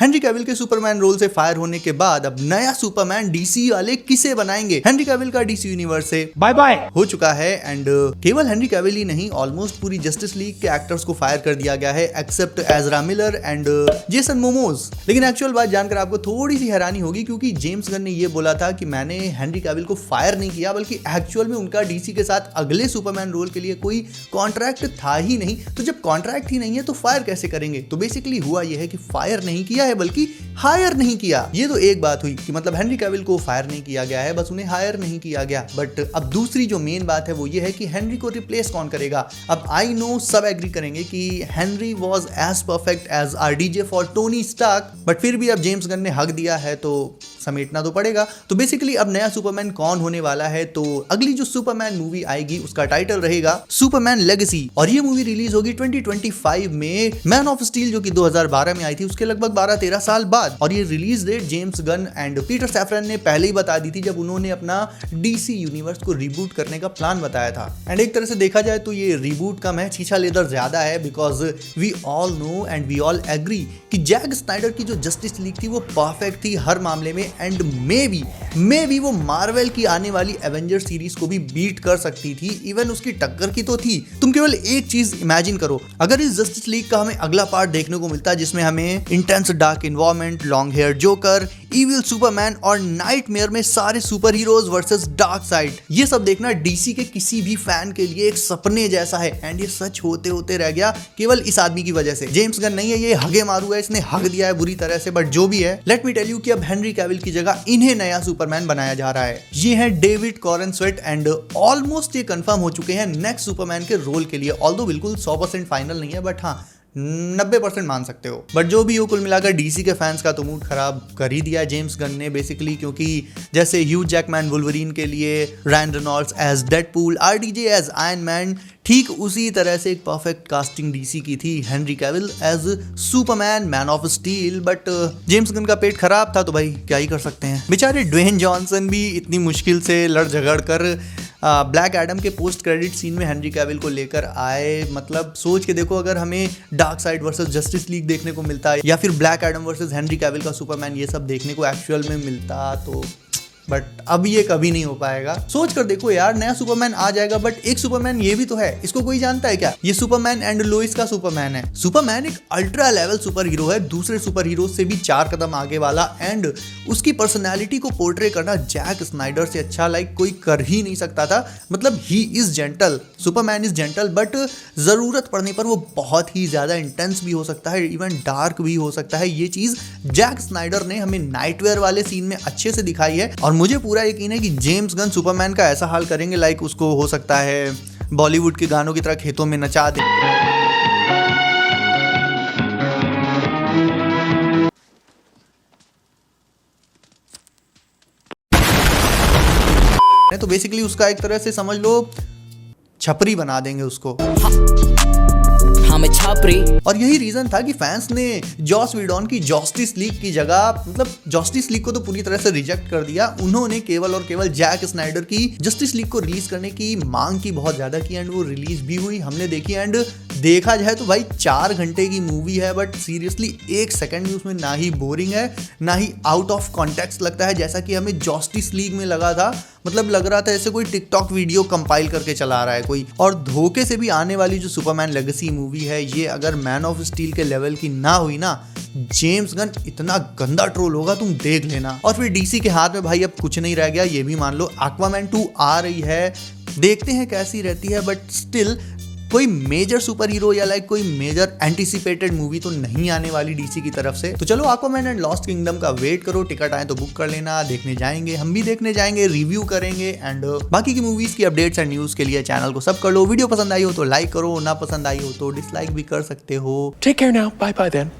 Henry Cavill के Superman role से fire होने के बाद अब नया सुपरमैन डीसी वाले किसे बनाएंगे? हेनरी कैविल का डीसी यूनिवर्स से बाय बाय हो चुका है एंड केवल हेनरी कैविल ही नहीं, ऑलमोस्ट पूरी जस्टिस लीग के एक्टर्स को फायर कर दिया गया है except Ezra Miller and Jason Momoa. लेकिन एक्चुअल बात जानकर आपको थोड़ी सी हैरानी होगी क्योंकि जेम्स गन ने ये बोला था कि मैंने हेनरी कैविल को फायर नहीं किया, बल्कि एक्चुअल में उनका डीसी के साथ अगले सुपरमैन रोल के लिए कोई कॉन्ट्रैक्ट था ही नहीं। तो जब कॉन्ट्रैक्ट ही नहीं है तो फायर कैसे करेंगे? तो बेसिकली हुआ यह है कि फायर नहीं किया है बल्कि हायर नहीं किया। ये तो एक बात हुई कि मतलब हेनरी कैविल को फायर नहीं किया गया है, बस उन्हें हायर नहीं किया गया। बट अब दूसरी जो मेन बात है वो ये है कि हेनरी को रिप्लेस कौन करेगा? अब आई नो सब एग्री करेंगे कि Henry was as perfect as RDJ for Tony Stark, but फिर भी अब जेम्स गन ने हक दिया है तो समेटना तो पड़ेगा। तो बेसिकली अब नया सुपरमैन कौन होने वाला है? तो अगली जो सुपरमैन मूवी आएगी उसका टाइटल रहेगा सुपरमैन लेगेसी और ये मूवी रिलीज होगी 2025 में मैन ऑफ स्टील जो कि 2012 में आई थी उसके लगभग 12-13 साल बाद। और ये release date James Gunn and Peter Safran ने पहले ही बता दी थी जब उन्होंने अपना डीसी यूनिवर्स को रिबूट करने का प्लान बताया था। एंड एक तरह से देखा जाए तो ये रिबूट कम है, छीछा लेदर ज्यादा है, because we all know and we all agree कि जैक स्नाइडर की जो जस्टिस लीग थी वो परफेक्ट थी हर मामले में एंड मे बी वो मार्वेल की आने वाली एवेंजर सीरीज को भी बीट कर सकती थी, इवन उसकी टक्कर की तो थी। तुम केवल एक चीज इमेजिन करो, अगर इस जस्टिस लीग का हमें अगला पार्ट देखने को मिलता है जिसमें हमें intense dark environment, long hair Joker, evil Superman और नाइटमेयर में सारे superheroes versus dark side, ये सब देखना डीसी के किसी भी फैन के लिए एक सपने जैसा है। एंड ये सच होते होते रह गया केवल इस आदमी की वजह से। जेम्स गन नहीं है, ये हगे मारू है, इसने हग दिया है बुरी तरह से। बट जो भी है, लेट मी टेल यू कि अब हेनरी कैविल की जगह इन्हें नया सुपरमैन बनाया जा रहा है। ये है डेविड कॉरन स्वेट एंड ऑलमोस्ट ये कंफर्म हो चुके हैं नेक्स्ट सुपरमैन के रोल के लिए। ऑल्दो बिल्कुल 100% फाइनल नहीं है, बट हाँ 90% मान सकते हो। बट जो भी हो, कुल मिलाकर डीसी के फैंस का तो मूड खराब कर ही दिया जेम्स गन ने बेसिकली, क्योंकि जैसे ह्यू जैकमैन वुल्वरीन के लिए, Ryan Reynolds as Deadpool, RDJ as Iron Man, ठीक उसी तरह से एक परफेक्ट कास्टिंग डीसी की थी Henry Cavill as Superman, Man of Steel. But James Gunn का पेट खराब था तो भाई क्या ही कर सकते हैं। बेचारे ड्वेन जॉनसन भी इतनी मुश्किल से लड़ झगड़ कर ब्लैक एडम के पोस्ट क्रेडिट सीन में हेनरी कैविल को लेकर आए। मतलब सोच के देखो, अगर हमें dark side versus justice league देखने को मिलता है या फिर black Adam versus Henry Cavill का सुपरमैन, ये सब देखने को एक्चुअल में मिलता तो, बट अब ये कभी नहीं हो पाएगा। सोच कर देखो यार, नया सुपरमैन आ जाएगा बट एक सुपरमैन ये भी तो है, इसको कोई जानता है क्या? ये सुपरमैन एंड लोइस का सुपरमैन है। सुपरमैन एक अल्ट्रा लेवल सुपर हीरो है, दूसरे सुपर हीरो से भी 4 कदम आगे वाला, एंड उसकी पर्सनैलिटी को पोर्ट्रे करना जैक स्नाइडर से अच्छा लाइक कोई कर ही नहीं सकता था। मतलब he is gentle, Superman is gentle, but जरूरत पड़ने पर वो बहुत ही ज्यादा इंटेंस भी हो सकता है, इवन डार्क भी हो सकता है। ये चीज जैक स्नाइडर ने हमें नाइटवेयर वाले सीन में अच्छे से दिखाई है और मुझे पूरा यकीन है कि जेम्स गन सुपरमैन का ऐसा हाल करेंगे लाइक उसको हो सकता है बॉलीवुड के गानों की तरह खेतों में नचा दे। तो बेसिकली उसका एक तरह से समझ लो छपरी बना देंगे उसको। और यही रीजन था कि फैंस ने जॉस वीडॉन की जस्टिस लीग की जगह, मतलब जस्टिस लीग को तो पूरी तरह से रिजेक्ट कर दिया, उन्होंने केवल और केवल जैक स्नाइडर की जस्टिस लीग को रिलीज करने की मांग की बहुत ज्यादा की एंड वो रिलीज भी हुई, हमने देखी। एंड देखा जाए तो भाई 4 घंटे की मूवी है, बट सीरियसली 1 सेकंड भी उसमें ना ही बोरिंग है ना ही आउट ऑफ कॉन्टेक्स्ट लगता है जैसा कि हमें जस्टिस लीग में लगा था। मतलब लग रहा था जैसे कोई टिकटॉक वीडियो कंपाइल करके चला रहा है कोई। और धोखे से भी आने वाली जो सुपरमैन लेगेसी मूवी है, ये अगर मैन ऑफ स्टील के लेवल की ना हुई ना, जेम्स गन इतना गंदा ट्रोल होगा तुम देख लेना। और फिर डीसी के हाथ में भाई अब कुछ नहीं रह गया, ये भी मान लो। एक्वामैन 2 आ रही है, देखते हैं कैसी रहती है, बट स्टिल कोई मेजर सुपर हीरो या लाइक कोई मेजर एंटिसिपेटेड मूवी तो नहीं आने वाली डीसी की तरफ से। तो चलो एक्वामैन एंड लॉस्ट किंगडम का वेट करो, टिकट आए तो बुक कर लेना, देखने जाएंगे, हम भी देखने जाएंगे, रिव्यू करेंगे एंड बाकी की मूवीज की अपडेट्स एंड न्यूज के लिए चैनल को सब कर लो। वीडियो पसंद आई हो तो लाइक करो, ना पसंद आई हो तो डिसलाइक भी कर सकते हो। Take care now, bye bye then.